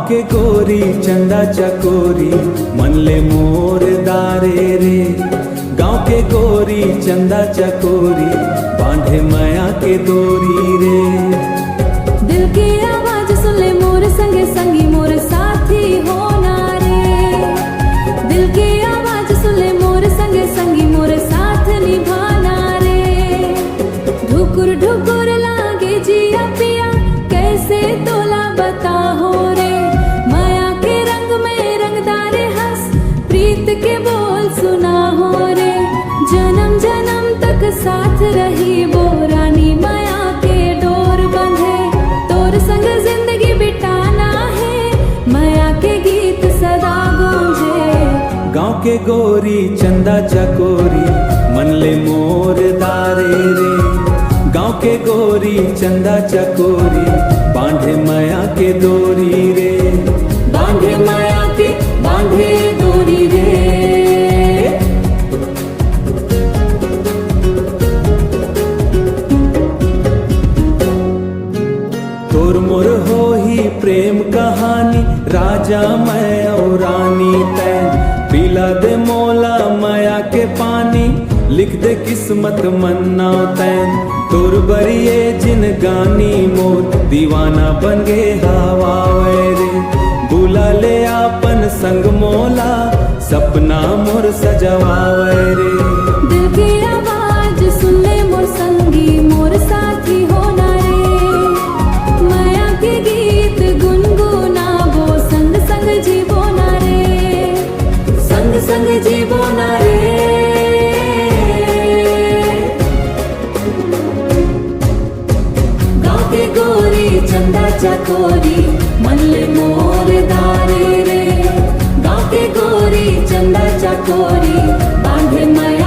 के गोरी चंदा चकोरी मन ले मोर दारे रे। गाँव के गोरी चंदा चकोरी बांधे माया के डोरी रे। दिल की आवाज सुन ले मोर संगे संगी मोर साथी होना रे। दिल की आवाज सुन ले मोर संगे संगी मोर साथ निभाना रे। ढुकुर ढुकुर लागे जिया पिया कैसे तोला बता हो रे। माया के रंग में रंगदारे हंस प्रीत के बोल सुना हो रे। जन्म जन्म तक साथ रही वो रानी माया के डोर बंधे। तोर संग जिंदगी बिताना है माया के गीत सदा गूंजे। गाँव के गोरी चंदा चकोरी मन ले मोर दारे रे। गाँव के गोरी चंदा चकोरी बांधे माया के डोरी रे। बांधे माया के बांधे डोरी रे। तोर मोर हो ही प्रेम कहानी राजा मैं और रानी तैन। पिला दे मोला माया के पानी लिख दे किस्मत मन्ना तैन। तोर बरिए जिन गानी मोर दीवाना बन गे हवा रे। बुला ले आपन संग मोला सपना मोर सजवावे रे। दिल की आवाज सुन ले मोर संगी मोर साथी होना रे। माया के गीत गुनगुनाबो संग संग जीवोना रे। संग संग जीवोना रे। गाँव के गोरी चंदा चकोरी मन ले मोर दारे रे। गाँव के गोरी चंदा चकोरी बांधे माया